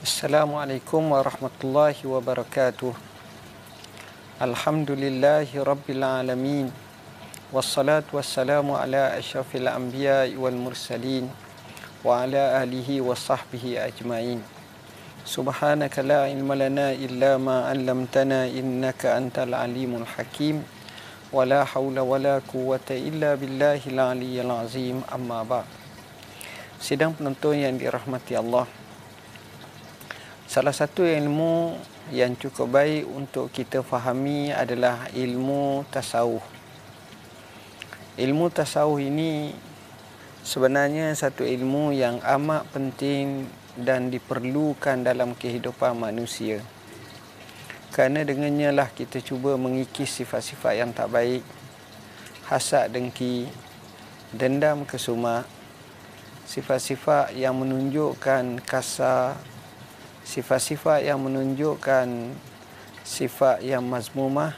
Assalamualaikum warahmatullahi wabarakatuh. Alhamdulillahi rabbil alamin. Wassalatu wassalamu ala asyrafil anbiya'i wal mursalin wa ala alihi wa sahbihi ajma'in. Subhanaka la ilma lana illa ma 'allamtana innaka antal alimul hakim. Wa la haula wa la quwwata illa billahil aliyyil azim. Amma ba'd. Sidang penonton yang dirahmati Allah, salah satu ilmu yang cukup baik untuk kita fahami adalah ilmu tasawuf. Ilmu tasawuf ini sebenarnya satu ilmu yang amat penting dan diperlukan dalam kehidupan manusia. Kerana dengannya lah kita cuba mengikis sifat-sifat yang tak baik, hasad dengki, dendam kesumat, sifat-sifat yang menunjukkan kasar, sifat-sifat yang menunjukkan sifat yang mazmumah,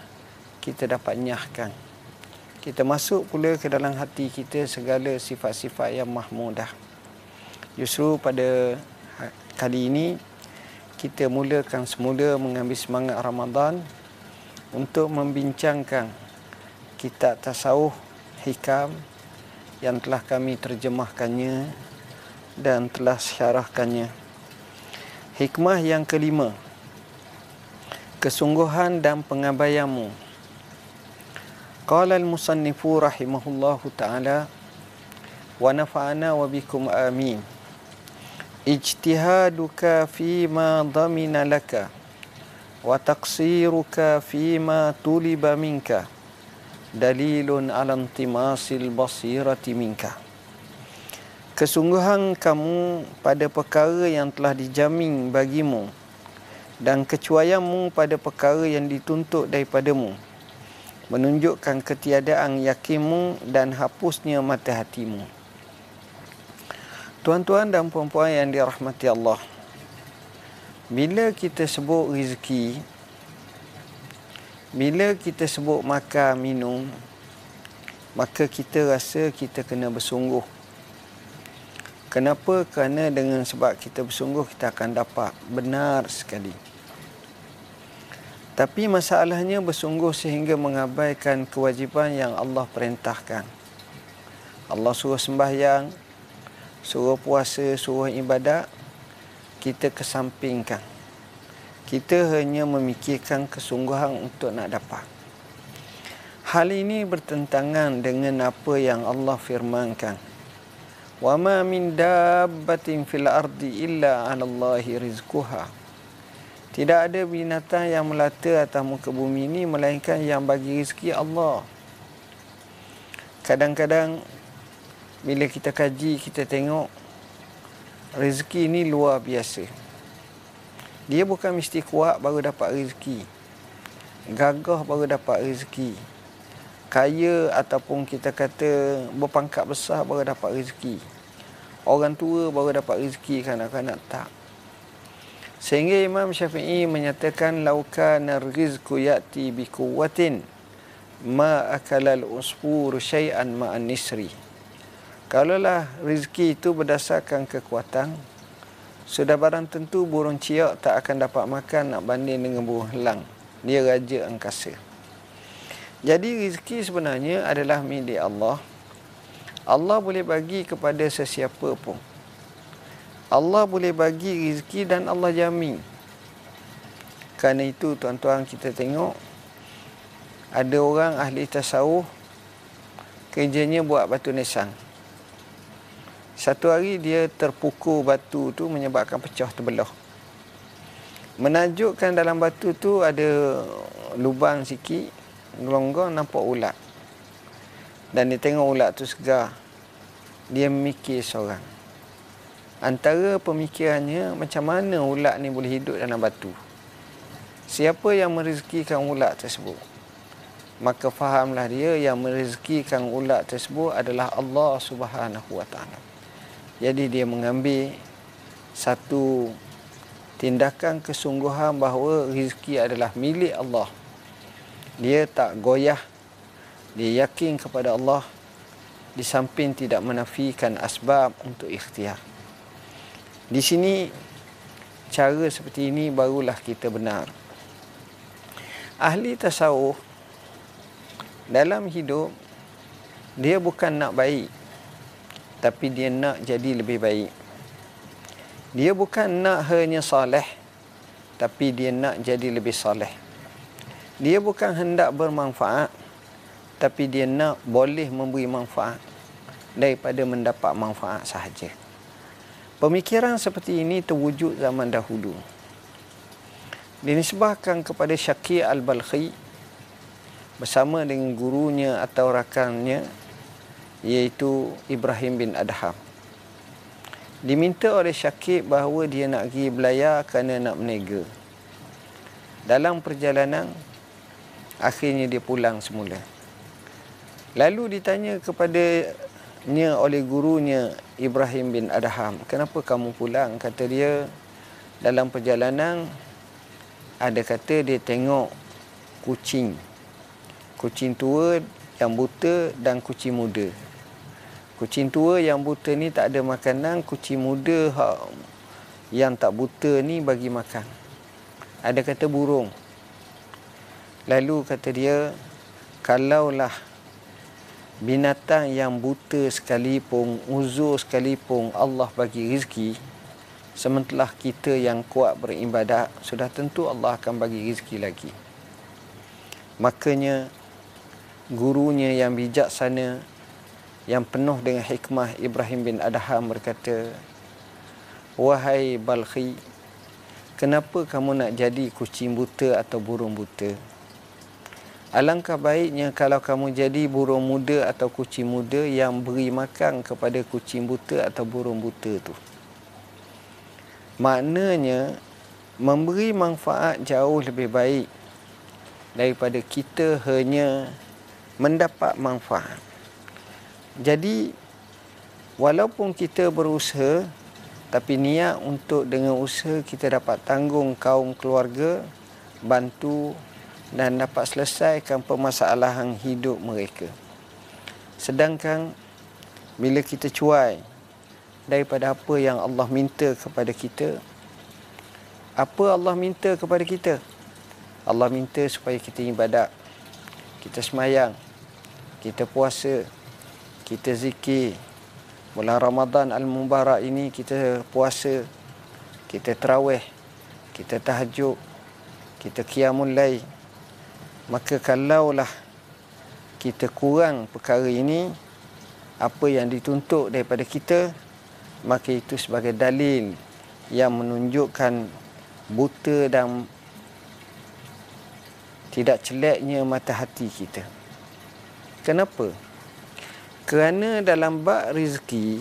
kita dapat nyahkan. Kita masuk pula ke dalam hati kita segala sifat-sifat yang mahmudah. Justru pada kali ini kita mulakan semula mengambil semangat Ramadan untuk membincangkan kitab tasawuf hikam yang telah kami terjemahkannya dan telah syarahkannya. Hikmah yang kelima, kesungguhan dan pengabaianmu. Qala al-musannifu rahimahullahu ta'ala wa nafa'ana wa bikum amin. Ijtihaduka fima dhamina laka wa taqsiruka fima tuliba minka dalilun ala intimasil basirati minka. Kesungguhan kamu pada perkara yang telah dijamin bagimu dan kecuaianmu pada perkara yang dituntut daripadamu menunjukkan ketiadaan yakinmu dan hapusnya mata hatimu. Tuan-tuan dan puan-puan yang dirahmati Allah, bila kita sebut rezeki, bila kita sebut makan, minum, maka kita rasa kita kena bersungguh. Kenapa? Kerana dengan sebab kita bersungguh, kita akan dapat. Benar sekali. Tapi masalahnya bersungguh sehingga mengabaikan kewajipan yang Allah perintahkan. Allah suruh sembahyang, suruh puasa, suruh ibadat, kita kesampingkan. Kita hanya memikirkan kesungguhan untuk nak dapat. Hal ini bertentangan dengan apa yang Allah firmankan. Wa ma min dabbatin fil ardi illa 'ala Allahi rizquha. Tidak ada binatang yang melata atas muka bumi ini melainkan yang bagi rezeki Allah. Kadang-kadang bila kita kaji, kita tengok rezeki ini luar biasa. Dia bukan mesti kuat baru dapat rezeki, gagah baru dapat rezeki, kaya ataupun kita kata berpangkat besar baru dapat rezeki, orang tua baru dapat rezeki, kanak-kanak tak. Sehingga Imam Syafi'i menyatakan laukana rizqu ya'ti bi quwwatin ma akalal usfur syai'an ma'an nisri. Kalaulah rezeki itu berdasarkan kekuatan, sudah barang tentu burung ciak tak akan dapat makan nak banding dengan burung helang. Dia raja angkasa. Jadi rezeki sebenarnya adalah milik Allah. Allah boleh bagi kepada sesiapa pun. Allah boleh bagi rezeki dan Allah jamin. Kerana itu tuan-tuan, kita tengok ada orang ahli tasawuf, kerjanya buat batu nisan. Satu hari dia terpukul batu tu menyebabkan pecah terbelah. Menakjubkan dalam batu tu ada lubang sikit, gelonggong, nampak ulat. Dan dia tengok ulat tu segar. Dia mikir seorang. Antara pemikirannya, macam mana ulat ni boleh hidup dalam batu? Siapa yang merezekikan ulat tersebut? Maka fahamlah dia yang merezekikan ulat tersebut adalah Allah Subhanahu Wa Taala. Jadi dia mengambil satu tindakan kesungguhan bahawa rezeki adalah milik Allah. Dia tak goyah, dia yakin kepada Allah, di samping tidak menafikan asbab untuk ikhtiar. Di sini cara seperti ini barulah kita benar. Ahli tasawuf dalam hidup, dia bukan nak baik, tapi dia nak jadi lebih baik. Dia bukan nak hanya soleh, tapi dia nak jadi lebih soleh. Dia bukan hendak bermanfaat, tapi dia nak boleh memberi manfaat daripada mendapat manfaat sahaja. Pemikiran seperti ini terwujud zaman dahulu. Dinisbahkan kepada Syakir Al-Balkhi bersama dengan gurunya atau rakannya, iaitu Ibrahim bin Adham. Diminta oleh Syakir bahawa dia nak pergi belayar kerana nak berniaga. Dalam perjalanan, akhirnya dia pulang semula. Lalu ditanya kepadanya oleh gurunya Ibrahim bin Adham, kenapa kamu pulang? Kata dia, dalam perjalanan ada kata dia tengok kucing. Kucing tua yang buta dan kucing muda. Kucing tua yang buta ni tak ada makanan, kucing muda yang tak buta ni bagi makan. Ada kata burung. Lalu kata dia, kalaulah binatang yang buta sekalipun, uzur sekalipun Allah bagi rezeki, sementara kita yang kuat beribadat, sudah tentu Allah akan bagi rezeki lagi. Makanya gurunya yang bijaksana, yang penuh dengan hikmah, Ibrahim bin Adham berkata, wahai Balkhi, kenapa kamu nak jadi kucing buta atau burung buta? Alangkah baiknya kalau kamu jadi burung muda atau kucing muda yang beri makan kepada kucing buta atau burung buta tu. Maknanya, memberi manfaat jauh lebih baik daripada kita hanya mendapat manfaat. Jadi, walaupun kita berusaha, tapi niat untuk dengan usaha kita dapat tanggung kaum keluarga, bantu dan dapat selesaikan permasalahan hidup mereka. Sedangkan bila kita cuai daripada apa yang Allah minta kepada kita, apa Allah minta kepada kita? Allah minta supaya kita ibadat, kita semayang, kita puasa, kita zikir. Bulan Ramadan Al-Mubarak ini kita puasa, kita tarawih, kita tahajud, kita qiyamul lail. Maka kalaulah kita kurang perkara ini, apa yang dituntut daripada kita, maka itu sebagai dalil yang menunjukkan buta dan tidak celaknya mata hati kita. Kenapa? Kerana dalam bab rezeki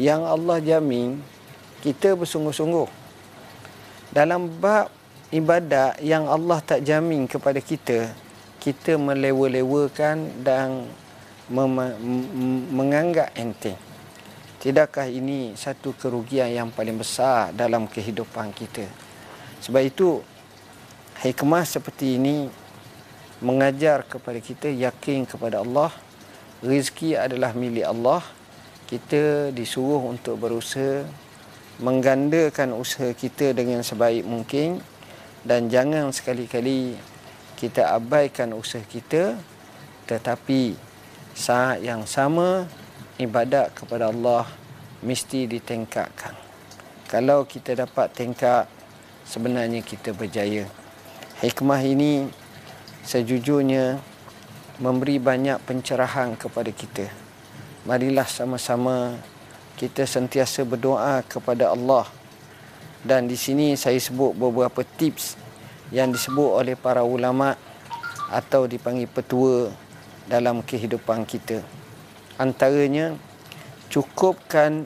yang Allah jamin, kita bersungguh-sungguh. Dalam bab ibadat yang Allah tak jamin kepada kita, kita melewa-lewakan dan menganggap enteng. Tidakkah ini satu kerugian yang paling besar dalam kehidupan kita? Sebab itu, hikmah seperti ini mengajar kepada kita yakin kepada Allah. Rezeki adalah milik Allah. Kita disuruh untuk berusaha, menggandakan usaha kita dengan sebaik mungkin, dan jangan sekali-kali kita abaikan usaha kita, tetapi saat yang sama ibadat kepada Allah mesti ditingkatkan. Kalau kita dapat tingkat, sebenarnya kita berjaya. Hikmah ini sejujurnya memberi banyak pencerahan kepada kita. Marilah sama-sama kita sentiasa berdoa kepada Allah. Dan di sini saya sebut beberapa tips yang disebut oleh para ulama atau dipanggil petua dalam kehidupan kita. Antaranya, cukupkan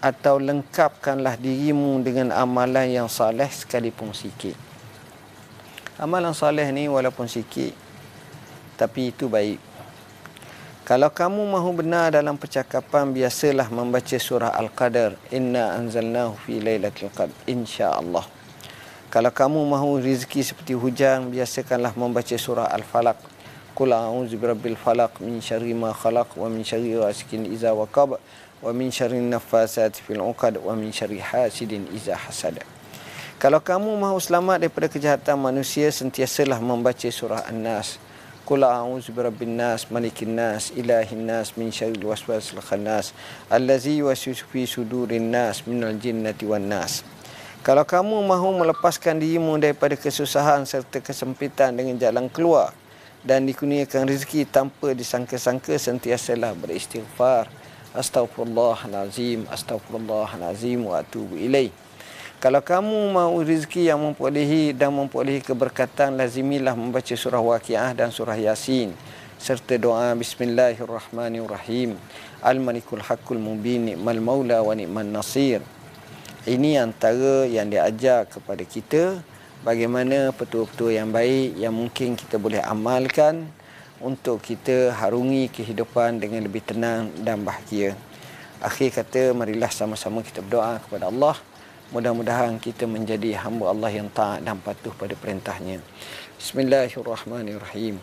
atau lengkapkanlah dirimu dengan amalan yang saleh sekalipun sikit. Amalan saleh ni walaupun sikit, tapi itu baik. Kalau kamu mahu benar dalam percakapan, biasalah membaca surah Al-Qadar. Inna anzalnahu fi lailatul qadr, insya-Allah. Kalau kamu mahu rezeki seperti hujan, biasakanlah membaca surah Al-Falaq. Qul a'udzu birabbil falaq min syarri ma khalaq wa min syarri ghasikin idza waqab wa min syarri naffasati fil 'uqad wa min syarri hasidin idza hasad. Kalau kamu mahu selamat daripada kejahatan manusia, sentiasalah membaca surah An-Nas. Qul a'udzu birabbin nas, malikin nas, ilahin nas, min syarril waswasil khannas, allazi yuwaswisu fi sudurin nas, minal jinnati wan nas. Kalau kamu mahu melepaskan dirimu daripada kesusahan serta kesempitan dengan jalan keluar dan dikurniakan rezeki tanpa disangka-sangka, sentiasalah beristighfar. Astaghfirullahalazim, astaghfirullahalazim wa atubu ilaih. Kalau kamu mahu rezeki yang memperolehi dan memperolehi keberkatan, lazimilah membaca surah Waqiah dan surah Yasin serta doa Bismillahirrahmanirrahim. Al-Malikul Haqqul Mubin, ni'mal maula wa ni'man nasir. Ini antara yang diajar kepada kita, bagaimana petua-petua yang baik yang mungkin kita boleh amalkan untuk kita harungi kehidupan dengan lebih tenang dan bahagia. Akhir kata, marilah sama-sama kita berdoa kepada Allah. Mudah-mudahan kita menjadi hamba Allah yang taat dan patuh pada perintahnya. Bismillahirrahmanirrahim.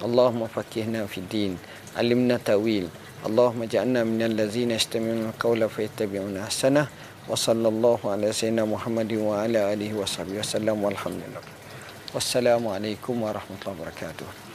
Allahumma faqihna fid din, alimna ta'wil. Allahumma ja'alna minal ladzina yastami'una al-qawla fayattabi'una ahsanah. Wa sallallahu ala sayyidina Muhammadin wa ala alihi wa sahbihi wasallam walhamdulillah. Wassalamualaikum warahmatullahi wabarakatuh.